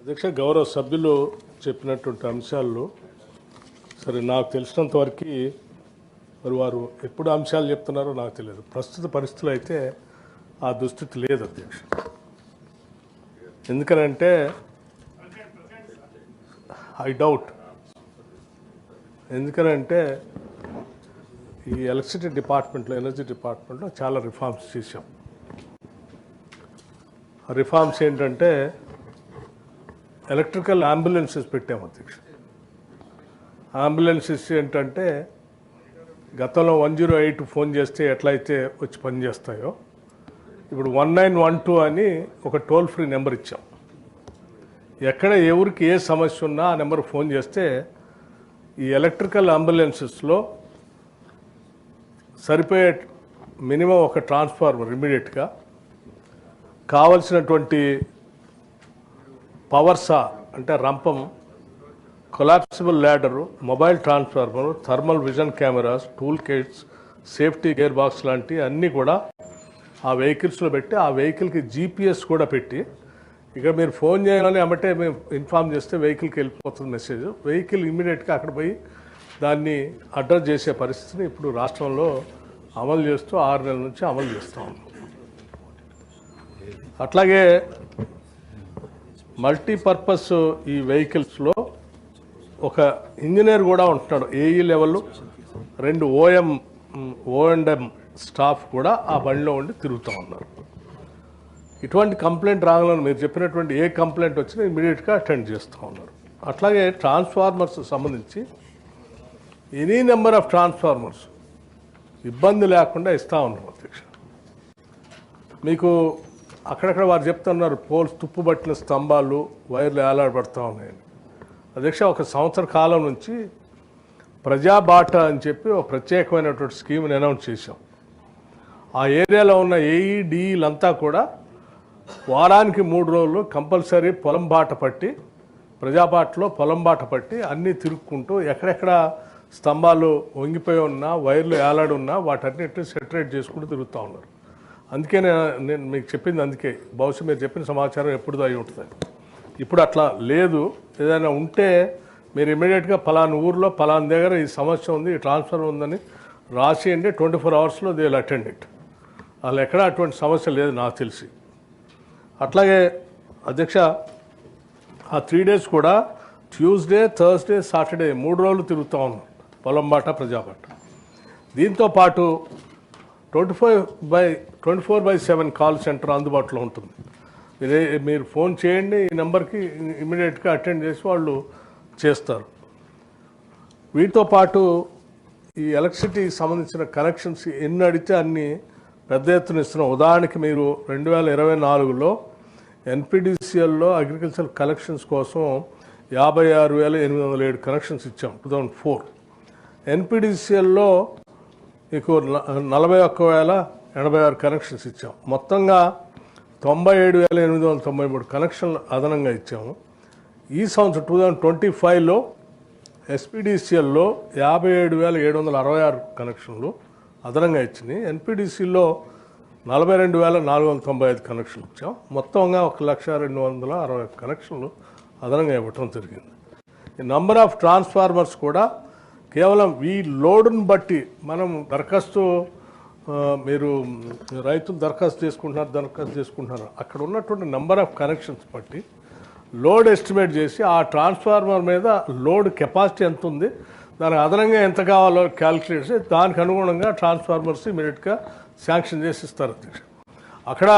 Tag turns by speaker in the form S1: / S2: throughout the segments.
S1: అధ్యక్ష, గౌరవ సభ్యులు చెప్పినటువంటి అంశాల్లో సరే నాకు తెలిసినంత వరకు మరి వారు ఎప్పుడు అంశాలు చెప్తున్నారో నాకు తెలియదు. ప్రస్తుత పరిస్థితులు అయితే ఆ దుస్థితి లేదు అధ్యక్ష. ఎందుకనంటే ఐ డౌట్, ఎందుకనంటే ఈ ఎలక్ట్రిసిటీ డిపార్ట్మెంట్లో, ఎనర్జీ డిపార్ట్మెంట్లో చాలా రిఫార్మ్స్ చేశాం. ఆ రిఫార్మ్స్ ఏంటంటే ఎలక్ట్రికల్ అంబులెన్సెస్ పెట్టాము అధ్యక్ష. అంబులెన్సెస్ ఏంటంటే గతంలో 108 ఫోన్ చేస్తే ఎట్లయితే వచ్చి పనిచేస్తాయో ఇప్పుడు 1912 అని ఒక టోల్ ఫ్రీ నెంబర్ ఇచ్చాం. ఎక్కడ ఎవరికి ఏ సమస్య ఉన్నా ఆ నెంబర్ ఫోన్ చేస్తే ఈ ఎలక్ట్రికల్ అంబులెన్సెస్లో సరిపోయే మినిమం ఒక ట్రాన్స్ఫార్మర్ ఇమీడియట్గా కావలసినటువంటి పవర్ సా అంటే రంపం, collapsible ladder, mobile transformer, thermal vision cameras, tool kits, safety gear box లాంటి అన్నీ కూడా ఆ వెహికల్స్లో పెట్టి ఆ వెహికల్కి జీపీఎస్ కూడా పెట్టి ఇక మీరు ఫోన్ చేయాలని అమ్మటే మేము ఇన్ఫామ్ చేస్తే వెహికల్కి వెళ్ళిపోతుంది మెసేజ్. వెహికల్ ఇమీడియట్గా అక్కడ పోయి దాన్ని అడ్రస్ చేసే పరిస్థితిని ఇప్పుడు రాష్ట్రంలో అమలు చేస్తూ 6 నెలల నుంచి అమలు చేస్తూ ఉన్నాం. అట్లాగే మల్టీపర్పస్ ఈ వెహికల్స్లో ఒక ఇంజనీర్ కూడా ఉంటున్నాడు. ఏఈ లెవెల్ 2 ఓఎండ్ఎం స్టాఫ్ కూడా ఆ బండిలో ఉండి తిరుగుతూ ఉన్నారు. ఇటువంటి కంప్లైంట్ రాగాలని మీరు చెప్పినటువంటి ఏ కంప్లైంట్ వచ్చినా ఇమీడియట్గా అటెండ్ చేస్తూ ఉన్నారు. అట్లాగే ట్రాన్స్ఫార్మర్స్ సంబంధించి ఎనీ నెంబర్ ఆఫ్ ట్రాన్స్ఫార్మర్స్ ఇబ్బంది లేకుండా ఇస్తూ ఉన్నాం అధ్యక్ష. మీకు అక్కడక్కడ వారు చెప్తున్నారు పోల్స్ తుప్పుబట్టిన స్తంభాలు, వైర్లు ఏలాడబడుతూ ఉన్నాయని. అధ్యక్ష, 1 సంవత్సర కాలం నుంచి ప్రజాబాట అని చెప్పి ఒక ప్రత్యేకమైనటువంటి స్కీమ్ని అనౌన్స్ చేశాం. ఆ ఏరియాలో ఉన్న ఏఈడిలంతా కూడా వారానికి 3 రోజులు కంపల్సరీ పొలం బాట పట్టి, ప్రజాబాటలో పొలం బాట పట్టి అన్నీ తిరుక్కుంటూ ఎక్కడెక్కడ స్తంభాలు వంగిపోయి ఉన్నా, వైర్లు ఏలాడి ఉన్నా వాటన్నిటిని సెటరేట్ చేసుకుంటూ తిరుగుతూ ఉన్నారు. అందుకే నేను మీకు చెప్పింది, అందుకే బహుశా మీరు చెప్పిన సమాచారం ఎప్పుడుదో అయి ఉంటుంది. ఇప్పుడు అట్లా లేదు. ఏదైనా ఉంటే మీరు ఇమీడియట్గా పలానా ఊర్లో పలానా దగ్గర ఈ సమస్య ఉంది, ఈ ట్రాన్స్ఫర్ ఉందని రాసేయండి. 24 అవర్స్లో దే విల్ అటెండ్ ఇట్. వాళ్ళు ఎక్కడ అటువంటి సమస్య లేదు నాకు తెలిసి. అట్లాగే అధ్యక్ష, ఆ 3 days కూడా ట్యూస్డే, థర్స్డే, సాటర్డే 3 రోజులు తిరుగుతూ ఉన్నాం పొలంబాట, ప్రజాబాట. దీంతోపాటు 24/7 కాల్ సెంటర్ అందుబాటులో ఉంటుంది. మీరు ఫోన్ చేయండి ఈ నెంబర్కి, ఇమీడియట్గా అటెండ్ చేసి వాళ్ళు చేస్తారు. వీటితో పాటు ఈ ఎలక్ట్రిసిటీకి సంబంధించిన కనెక్షన్స్ ఎన్ని అడిగితే అన్ని పెద్ద ఎత్తున ఇస్తున్నాం. ఉదాహరణకి మీరు 2024లో ఎన్పిడిసిఎల్లో అగ్రికల్చర్ కనెక్షన్స్ కోసం 56,807 కనెక్షన్స్ ఇచ్చాం 2004. ఎన్పిడిసిఎల్లో మీకు 41,086 కనెక్షన్స్ ఇచ్చాం. మొత్తంగా 97,893 కనెక్షన్లు అదనంగా ఇచ్చాము. ఈ సంవత్సరం 2025లో ఎస్పీడీసీఎల్లో 57,766 కనెక్షన్లు అదనంగా ఇచ్చినాయి. ఎన్పీడీసీలో 42,495 కనెక్షన్లు ఇచ్చాం. మొత్తంగా 1,02,60 కనెక్షన్లు అదనంగా ఇవ్వటం జరిగింది. ఈ నంబర్ ఆఫ్ ట్రాన్స్ఫార్మర్స్ కూడా కేవలం ఈ లోడును బట్టి మనం దరఖాస్తు, మీరు రైతులు దరఖాస్తు చేసుకుంటున్నారు అక్కడ ఉన్నటువంటి నెంబర్ ఆఫ్ కనెక్షన్స్ బట్టి లోడ్ ఎస్టిమేట్ చేసి ఆ ట్రాన్స్ఫార్మర్ మీద లోడ్ కెపాసిటీ ఎంత ఉంది, దానికి అదనంగా ఎంత కావాలో క్యాలిక్యులేట్ చేసి దానికి అనుగుణంగా ట్రాన్స్ఫార్మర్స్ ఇమీడియట్గా శాంక్షన్ చేసి ఇస్తారు అధ్యక్ష. అక్కడ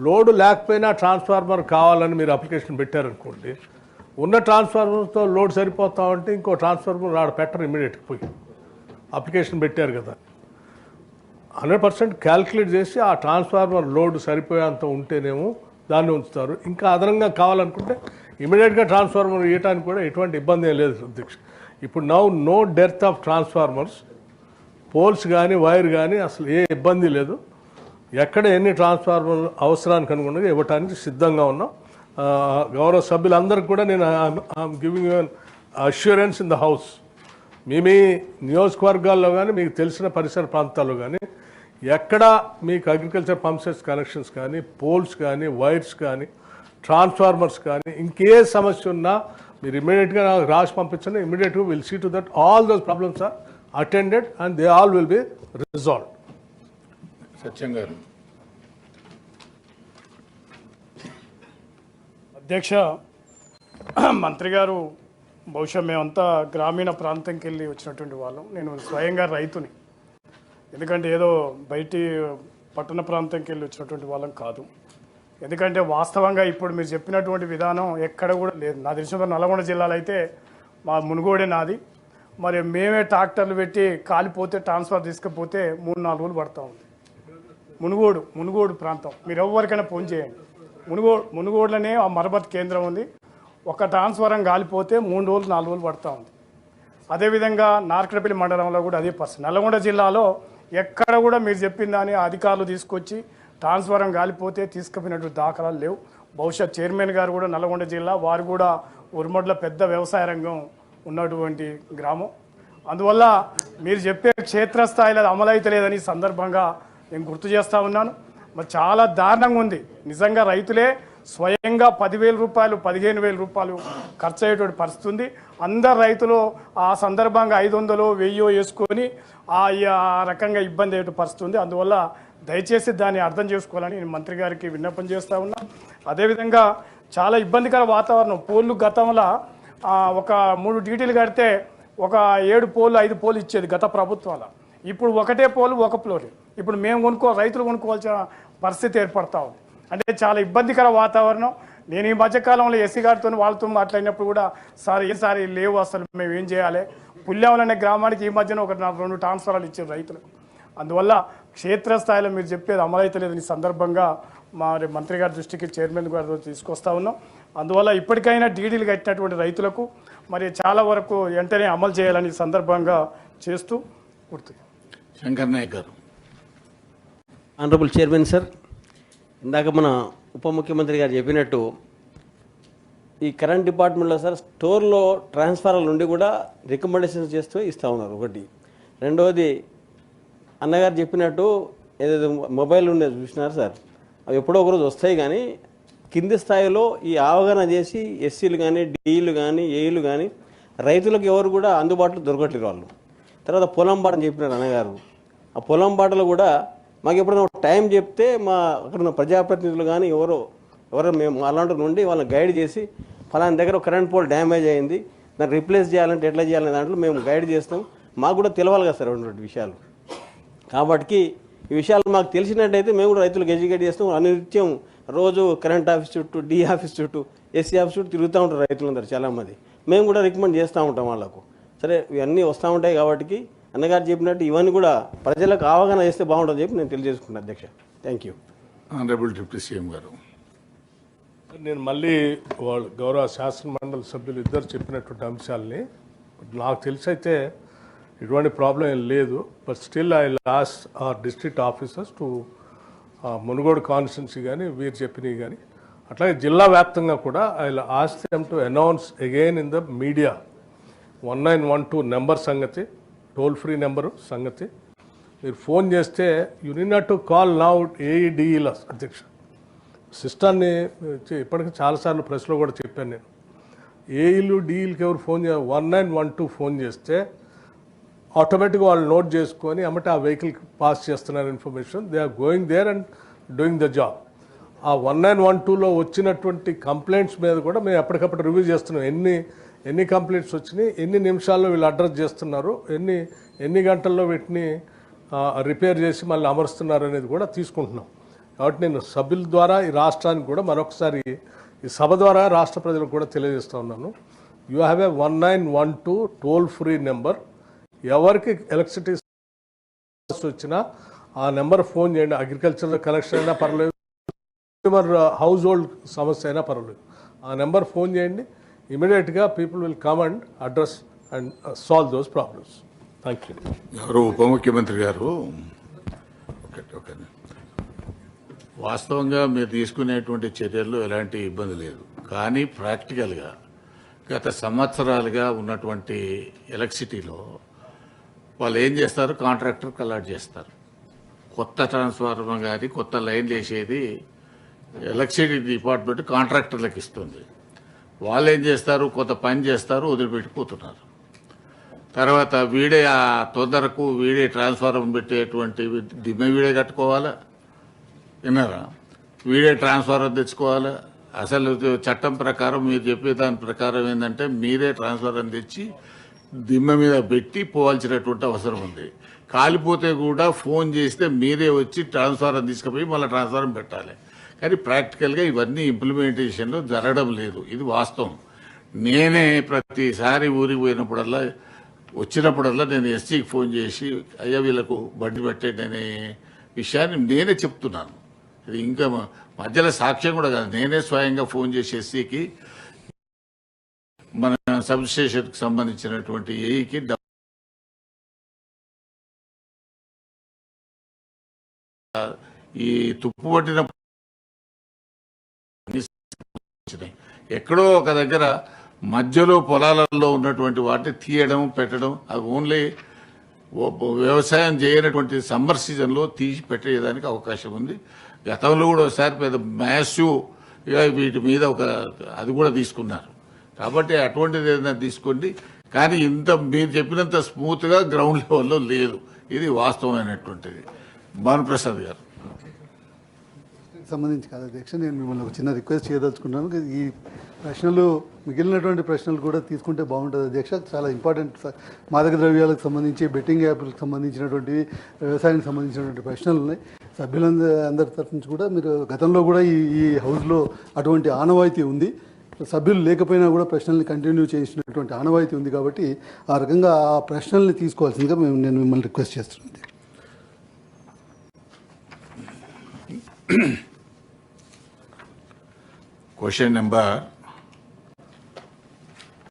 S1: లోడ్ లేకపోయినా ట్రాన్స్ఫార్మర్ కావాలని మీరు అప్లికేషన్ పెట్టారనుకోండి, ఉన్న ట్రాన్స్ఫార్మర్తో లోడ్ సరిపోతామంటే ఇంకో ట్రాన్స్ఫార్మర్ ఆడ పెట్టరు, ఇమీడియట్గా పోయి అప్లికేషన్ పెట్టారు కదా 100% క్యాల్కులేట్ చేసి ఆ ట్రాన్స్ఫార్మర్ లోడ్ సరిపోయేంత ఉంటేనేమో దాన్ని ఉంచుతారు. ఇంకా అదనంగా కావాలనుకుంటే ఇమీడియట్గా ట్రాన్స్ఫార్మర్ ఇవ్వడానికి కూడా ఎటువంటి ఇబ్బంది ఏం లేదు అధ్యక్ష. ఇప్పుడు no dearth of transformers, poles కానీ వైర్ కానీ అసలు ఏ ఇబ్బంది లేదు. ఎక్కడ ఎన్ని ట్రాన్స్ఫార్మర్ అవసరానికి అనుగుణంగా ఇవ్వడానికి సిద్ధంగా ఉన్నాం. గౌరవ సభ్యులందరికీ కూడా నేను I'm giving assurance in the house. మీ నియోజకవర్గాల్లో కానీ మీకు తెలిసిన పరిసర ప్రాంతాల్లో కానీ ఎక్కడ మీకు అగ్రికల్చర్ పంప్ సెట్స్ కనెక్షన్స్ కానీ, పోల్స్ కానీ, వైర్స్ కానీ ట్రాన్స్ఫార్మర్స్ కానీ ఇంకే సమస్య ఉన్నా మీరు ఇమీడియట్గా నాకు రాసి పంపించండి. ఇమీడియట్గా will see to that all those problems are attended and they all will be resolved.
S2: Satyam garu.
S3: అధ్యక్ష, మంత్రి గారు బహుశా మేమంతా గ్రామీణ ప్రాంతంకి వెళ్ళి వచ్చినటువంటి వాళ్ళం. నేను స్వయంగా రైతుని, ఎందుకంటే ఏదో బయటి పట్టణ ప్రాంతంకి వెళ్ళి వచ్చినటువంటి వాళ్ళం కాదు. ఎందుకంటే వాస్తవంగా ఇప్పుడు మీరు చెప్పినటువంటి విధానం ఎక్కడ కూడా లేదు. నా తెలిసిన నల్గొండ జిల్లాలో అయితే మా మునుగోడే నాది. మరి మేమే ట్రాక్టర్లు పెట్టి కాలిపోతే ట్రాన్స్ఫర్ తీసుకుపోతే 3-4 రోజులు పడుతూ ఉంది. మునుగోడు ప్రాంతం మీరు ఎవరికైనా ఫోన్ చేయండి. మునుగోడులోనే ఆ మరమ్మతు కేంద్రం ఉంది. ఒక ట్రాన్స్ఫారం కాలిపోతే 3 రోజులు 4 రోజులు పడుతూ ఉంది. అదేవిధంగా నార్కడపల్లి మండలంలో కూడా అదే పరిస్థితి. నల్గొండ జిల్లాలో ఎక్కడ కూడా మీరు చెప్పిన దాని అధికారులు తీసుకొచ్చి ట్రాన్స్ఫారం కాలిపోతే తీసుకుపోయినటువంటి దాఖలాలు లేవు. బహుశా చైర్మన్ గారు కూడా నల్గొండ జిల్లా, వారు కూడా ఉరుమడ్ల పెద్ద వ్యవసాయ రంగం ఉన్నటువంటి గ్రామం. అందువల్ల మీరు చెప్పే క్షేత్రస్థాయిలో అది అమలైతే లేదని సందర్భంగా నేను గుర్తు చేస్తూ ఉన్నాను. మరి చాలా దారుణంగా ఉంది. నిజంగా రైతులే స్వయంగా 10,000 రూపాయలు 15,000 రూపాయలు ఖర్చు అయ్యేటువంటి పరిస్థితి ఉంది. అందరు రైతులు ఆ సందర్భంగా 500 1000 వేసుకొని ఆ రకంగా ఇబ్బంది అయ్యే పరిస్థితి ఉంది. అందువల్ల దయచేసి దాన్ని అర్థం చేసుకోవాలని నేను మంత్రి గారికి విన్నపం చేస్తూ ఉన్నా. అదేవిధంగా చాలా ఇబ్బందికర వాతావరణం. పోళ్ళు గతంలో ఒక 3 డ్యూటీలు కడితే ఒక 7 పోళ్ళు 5 పోళ్ళు ఇచ్చేది గత ప్రభుత్వాల. ఇప్పుడు ఒకటే పోలు ఒక ఫ్లోర్. ఇప్పుడు మేము రైతులు కొనుక్కోవాల్సిన పరిస్థితి ఏర్పడతా ఉంది. అంటే చాలా ఇబ్బందికర వాతావరణం. నేను ఈ మధ్యకాలంలో ఎస్సీ గారితో వాళ్ళతో మాట్లాడినప్పుడు కూడా ఈసారి లేవు, అసలు మేము ఏం చేయాలి. పుల్యావలం అనే గ్రామానికి ఈ మధ్యన 2 ట్రాన్స్ఫరాలు ఇచ్చారు రైతులకు. అందువల్ల క్షేత్రస్థాయిలో మీరు చెప్పేది అమలైతే లేదని సందర్భంగా మరి మంత్రి గారి దృష్టికి చైర్మన్ గారితో తీసుకొస్తా ఉన్నాం. అందువల్ల ఇప్పటికైనా డీడీలు కట్టినటువంటి రైతులకు మరి చాలా వరకు వెంటనే అమలు చేయాలని సందర్భంగా చేస్తూ గుర్తు.
S2: శంకర్ నాయక్ గారు.
S4: ఆనరబుల్ చైర్మన్ సార్, ఇందాక మన ఉప ముఖ్యమంత్రి గారు చెప్పినట్టు ఈ కరెంట్ డిపార్ట్మెంట్లో సార్ స్టోర్లో ట్రాన్స్ఫార్మర్ నుండి కూడా రికమెండేషన్స్ చేస్తూ ఇస్తూ ఉన్నారు. ఒకటి. రెండవది అన్నగారు చెప్పినట్టు ఏదైతే మొబైల్ ఉండేది చూసినారు సార్, అవి ఎప్పుడో ఒకరోజు వస్తాయి. కానీ కింది స్థాయిలో ఈ అవగాహన చేసి ఎస్సీలు కానీ డీలు కానీ ఏఈలు కానీ రైతులకు ఎవరు కూడా అందుబాటులో దొరకట్లేదు వాళ్ళు. తర్వాత పొలం బాట అని చెప్పినారు అన్నగారు. ఆ పొలం బాటలో కూడా మాకు ఎప్పుడైనా టైం చెప్తే మా అక్కడ ఉన్న ప్రజాప్రతినిధులు కానీ ఎవరో మేము అలాంటి నుండి వాళ్ళని గైడ్ చేసి ఫలానా దగ్గర కరెంట్ పోల్ డ్యామేజ్ అయింది, దాన్ని రిప్లేస్ చేయాలంటే ఎట్లా చేయాలనే దాంట్లో మేము గైడ్ చేస్తాం. మాకు కూడా తెలవాలి కదా సార్ అటువంటి విషయాలు. కాబట్టి ఈ విషయాలు మాకు తెలిసినట్టయితే మేము కూడా రైతులకు ఎడ్యుకేట్ చేస్తాం. అనిత్యం రోజు కరెంట్ ఆఫీస్ చుట్టూ, డి ఆఫీస్ చుట్టూ, ఎస్సీ ఆఫీస్ చుట్టూ తిరుగుతూ ఉంటారు రైతులందరూ చాలామంది. మేము కూడా రికమెండ్ చేస్తూ ఉంటాం వాళ్ళకు. సరే ఇవన్నీ వస్తూ ఉంటాయి కాబట్టి అన్నగారు చెప్పినట్టు ఇవన్నీ కూడా ప్రజలకు అవగాహన చేస్తే బాగుంటుందని చెప్పి నేను తెలియజేసుకున్నాను అధ్యక్ష. Thank you.
S2: Honourable deputy CM గారు.
S1: నేను మళ్ళీ వాళ్ళు గౌరవ శాసనమండలి సభ్యులు ఇద్దరు చెప్పినటువంటి అంశాలని నాకు తెలిసి అయితే ఎటువంటి ప్రాబ్లం ఏం లేదు. But still I last our district officers to Munugode constituency కానీ వీరు చెప్పినవి కానీ అట్లాగే జిల్లా వ్యాప్తంగా కూడా I ask them to announce again in the media 1912 number సంగతి, టోల్ ఫ్రీ నెంబరు సంగతి. మీరు ఫోన్ చేస్తే you need not to call now ఏఈడిఈల అధ్యక్ష. సిస్టాన్ని ఇప్పటికీ చాలాసార్లు ప్రెస్లో కూడా చెప్పాను నేను. ఏఈలు డిఈలకి ఎవరు ఫోన్ 1912 ఫోన్ చేస్తే ఆటోమేటిక్గా వాళ్ళు నోట్ చేసుకొని అమ్మటే ఆ వెహికల్కి పాస్ చేస్తున్నారు information. They are going there and doing the job. ఆ 1912లో వచ్చినటువంటి కంప్లైంట్స్ మీద కూడా మేము ఎప్పటికప్పుడు రివ్యూ చేస్తున్నాం. ఎన్ని కంప్లైంట్స్ వచ్చినాయి, ఎన్ని నిమిషాల్లో వీళ్ళు అడ్రస్ చేస్తున్నారు, ఎన్ని గంటల్లో వీటిని రిపేర్ చేసి మళ్ళీ అమరుస్తున్నారు అనేది కూడా తీసుకుంటున్నాం. కాబట్టి నేను సభ్యుల ద్వారా ఈ రాష్ట్రానికి కూడా మరొకసారి ఈ సభ ద్వారా రాష్ట్ర ప్రజలకు కూడా తెలియజేస్తూ ఉన్నాను. You have a 1912 toll free number. ఎవరికి ఎలక్ట్రిసిటీ వచ్చినా ఆ నెంబర్ ఫోన్ చేయండి. అగ్రికల్చర్ కనెక్షన్ అయినా పర్లేదు, హౌస్ హోల్డ్ సమస్య అయినా పర్వాలేదు, ఆ నెంబర్ ఫోన్ చేయండి. ఇమీడియట్గా people will come and address and solve those problems. Thank you.
S2: ఎవరు ఉప ముఖ్యమంత్రి గారు. ఓకే. వాస్తవంగా మీరు తీసుకునేటువంటి చర్యల్లో ఎలాంటి ఇబ్బంది లేదు. కానీ ప్రాక్టికల్గా గత సంవత్సరాలుగా ఉన్నటువంటి ఎలక్ట్రిసిటీలో వాళ్ళు ఏం చేస్తారు, కాంట్రాక్టర్కి అలాట్ చేస్తారు. కొత్త ట్రాన్స్ఫార్మర్ కానీ కొత్త లైన్ వేసేది ఎలక్ట్రిసిటీ డిపార్ట్మెంట్ కాంట్రాక్టర్లకు ఇస్తుంది. వాళ్ళు ఏం చేస్తారు, కొంత పని చేస్తారు, వదిలిపెట్టిపోతున్నారు. తర్వాత వీడే ఆ తొందరకు వీడే ట్రాన్స్ఫార్మర్ పెట్టేటువంటి దిమ్మె వీడే కట్టుకోవాలా, విన్నారా? వీడే ట్రాన్స్ఫార్మర్ తెచ్చుకోవాలా. అసలు చట్టం ప్రకారం మీరు చెప్పే దాని ప్రకారం ఏంటంటే మీరే ట్రాన్స్ఫార్మర్ తెచ్చి దిమ్మ మీద పెట్టి పోవాల్సినటువంటి అవసరం ఉంది. కాలిపోతే కూడా ఫోన్ చేస్తే మీరే వచ్చి ట్రాన్స్ఫార్మర్ తీసుకుపోయి మళ్ళీ ట్రాన్స్ఫార్మర్ పెట్టాలి. కానీ ప్రాక్టికల్గా ఇవన్నీ ఇంప్లిమెంటేషన్లో జరగడం లేదు. ఇది వాస్తవం. నేనే ప్రతిసారి ఊరికి పోయినప్పుడల్లా వచ్చినప్పుడల్లా నేను ఎస్సీకి ఫోన్ చేసి అయ్యా వీళ్ళకు బండి పెట్టండి అనే విషయాన్ని నేనే చెప్తున్నాను. ఇది ఇంకా మధ్యలో సాక్ష్యం కూడా కాదు, నేనే స్వయంగా ఫోన్ చేసి ఎస్సీకి మన సబ్ స్టేషన్కి సంబంధించినటువంటి ఏఈకి ఈ తుప్పు పట్టిన ఎక్కడో ఒక దగ్గర మధ్యలో పొలాలలో ఉన్నటువంటి వాటిని తీయడం పెట్టడం, అవి ఓన్లీ వ్యవసాయం చేయనటువంటి సమ్మర్ సీజన్లో తీసి పెట్టేదానికి అవకాశం ఉంది. గతంలో కూడా ఒకసారి పెద్ద మ్యాసివ్ వీటి మీద అది కూడా తీసుకున్నారు. కాబట్టి అటువంటిది ఏదైనా తీసుకోండి. కానీ ఇంత మీరు చెప్పినంత స్మూత్గా గ్రౌండ్ లెవెల్లో లేదు. ఇది వాస్తవమైనటువంటిది. భానుప్రసాద్ గారు
S5: సంబంధించి కాదు అధ్యక్ష, నేను మిమ్మల్ని ఒక చిన్న రిక్వెస్ట్ చేయదలుచుకున్నాను. ఈ ప్రశ్నలు మిగిలినటువంటి ప్రశ్నలు కూడా తీసుకుంటే బాగుంటుంది అధ్యక్ష. చాలా ఇంపార్టెంట్ మాదక ద్రవ్యాలకు సంబంధించి, బెట్టింగ్ యాప్లకు సంబంధించినటువంటి, వ్యవసాయానికి సంబంధించినటువంటి ప్రశ్నలు ఉన్నాయి. సభ్యులందరి తరఫు నుంచి కూడా మీరు గతంలో కూడా ఈ హౌస్లో అటువంటి ఆనవాయితీ ఉంది. సభ్యులు లేకపోయినా కూడా ప్రశ్నల్ని కంటిన్యూ చేసినటువంటి ఆనవాయితీ ఉంది. కాబట్టి ఆ రకంగా ఆ ప్రశ్నల్ని తీసుకోవాల్సిందిగా నేను మిమ్మల్ని రిక్వెస్ట్ చేస్తున్నాను.
S2: Question number